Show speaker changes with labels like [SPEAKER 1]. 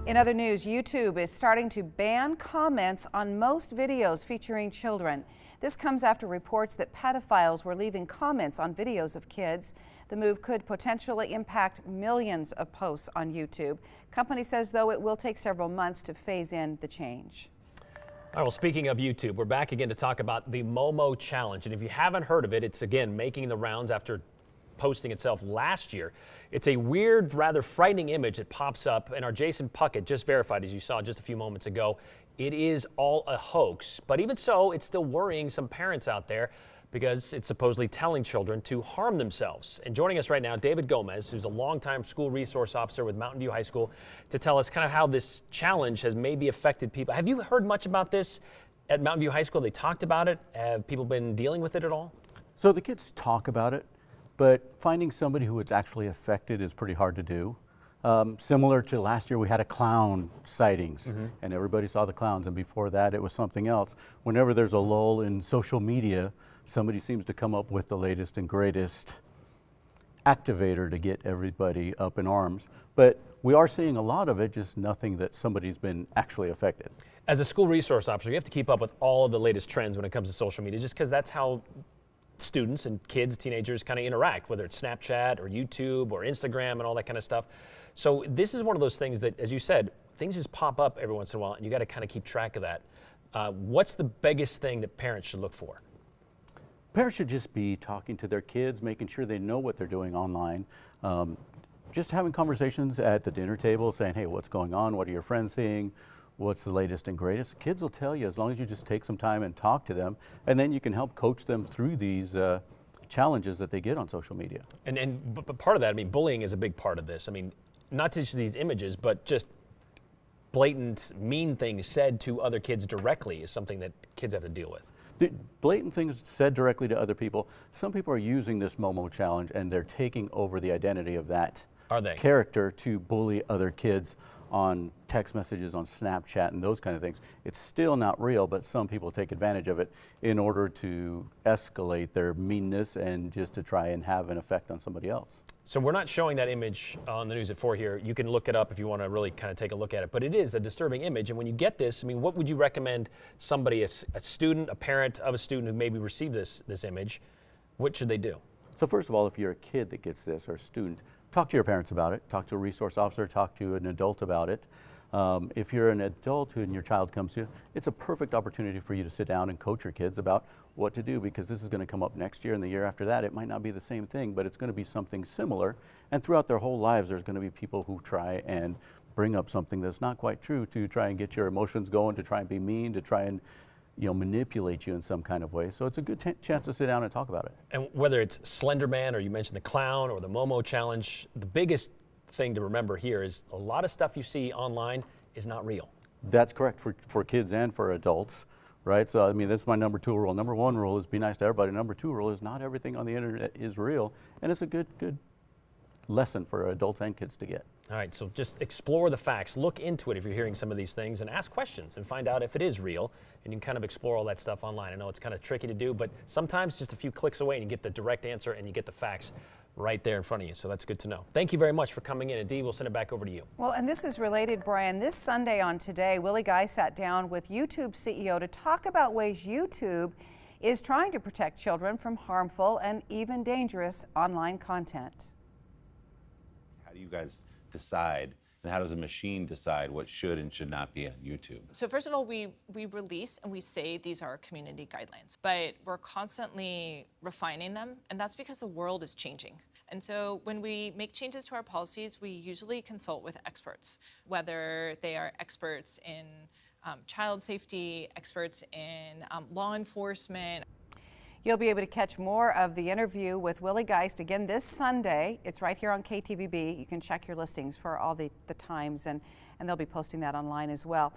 [SPEAKER 1] In other news, YouTube is starting to ban comments on most videos featuring children. This comes after reports that pedophiles were leaving comments on videos of kids. The move could potentially impact millions of posts on YouTube. Company says, though, it will take several months to phase in the change.
[SPEAKER 2] All right, well, speaking of YouTube, we're back again to talk about the Momo challenge. And if you haven't heard of it, it's again making the rounds after posting itself last year. It's a weird, rather frightening image that pops up, and our Jason Puckett just verified, as you saw just a few moments ago, it is all a hoax. But even so, it's still worrying some parents out there because it's supposedly telling children to harm themselves. And joining us right now, David Gomez, who's a longtime school resource officer with Mountain View High School, to tell us kind of how this challenge has maybe affected people. Have you heard much about this at Mountain View High School? They talked about it. Have people been dealing with it at all?
[SPEAKER 3] So the kids talk about it, but finding somebody who it's actually affected is pretty hard to do. Similar to last year, we had a clown sightings, and everybody saw the clowns, and before that it was something else. Whenever there's a lull in social media, somebody seems to come up with the latest and greatest activator to get everybody up in arms. But we are seeing a lot of it, just nothing that somebody's been actually affected. As
[SPEAKER 2] a school resource officer, you have to keep up with all of the latest trends when it comes to social media, just because that's how students and kids, teenagers kind of interact, whether it's Snapchat or YouTube or Instagram and all that kind of stuff. So this is one of those things that, as you said, things just pop up every once in a while, and you got to kind of keep track of that. What's the biggest thing that parents should look for?
[SPEAKER 3] Parents should just be talking to their kids, making sure they know what they're doing online. Just having conversations at the dinner table, saying, hey, what's going on? What are your friends seeing? What's the latest and greatest? Kids will tell you as long as you just take some time and talk to them, and then you can help coach them through these challenges that they get on social media.
[SPEAKER 2] But part of that, I mean, bullying is a big part of this. I mean, not just these images, but just blatant, mean things said to other kids directly is something that kids have to deal with.
[SPEAKER 3] The blatant things said directly to other people. Some people are using this Momo challenge, and they're taking over the identity of that character to bully other kids on text messages, on Snapchat, and those kind of things. It's still not real, but some people take advantage of it in order to escalate their meanness and just to try and have an effect on somebody else.
[SPEAKER 2] So we're not showing that image on the news at 4 here. You can look it up if you want to really kind of take a look at it, but it is a disturbing image. And when you get this, I mean, what would you recommend somebody, a student, a parent of a student who maybe received this image, what should they do?
[SPEAKER 3] So first of all, if you're a kid that gets this or a student, talk to your parents about it, talk to a resource officer, talk to an adult about it. If you're an adult and your child comes to you, it's a perfect opportunity for you to sit down and coach your kids about what to do, because this is going to come up next year and the year after that. It might not be the same thing, but it's going to be something similar. And throughout their whole lives, there's going to be people who try and bring up something that's not quite true to try and get your emotions going, to try and be mean, to try and manipulate you in some kind of way. So it's a good chance to sit down and talk about it.
[SPEAKER 2] And whether it's Slender Man, or you mentioned the clown, or the Momo challenge, the biggest thing to remember here is a lot of stuff you see online is not real.
[SPEAKER 3] That's correct for kids and for adults, right? So I mean, that's my number 2 rule. Number 1 rule is be nice to everybody. Number 2 rule is not everything on the internet is real, and it's a good lesson for adults and kids to get.
[SPEAKER 2] All right, so just explore the facts, look into it if you're hearing some of these things, and ask questions and find out if it is real, and you can kind of explore all that stuff online. I know it's kind of tricky to do, but sometimes just a few clicks away and you get the direct answer and you get the facts right there in front of you, so that's good to know. Thank you very much for coming in, and Dee, we'll send it back over to you.
[SPEAKER 1] Well, and this is related, Brian. This Sunday on Today, Willie Guy sat down with YouTube CEO to talk about ways YouTube is trying to protect children from harmful and even dangerous online content.
[SPEAKER 4] How do you guys decide, and how does a machine decide what should and should not be on YouTube?
[SPEAKER 5] So first of all, we release and we say these are community guidelines, but we're constantly refining them, and that's because the world is changing. And so when we make changes to our policies, we usually consult with experts, whether they are experts in child safety, experts in law enforcement.
[SPEAKER 1] You'll be able to catch more of the interview with Willie Geist again this Sunday. It's right here on KTVB. You can check your listings for all the times, and they'll be posting that online as well.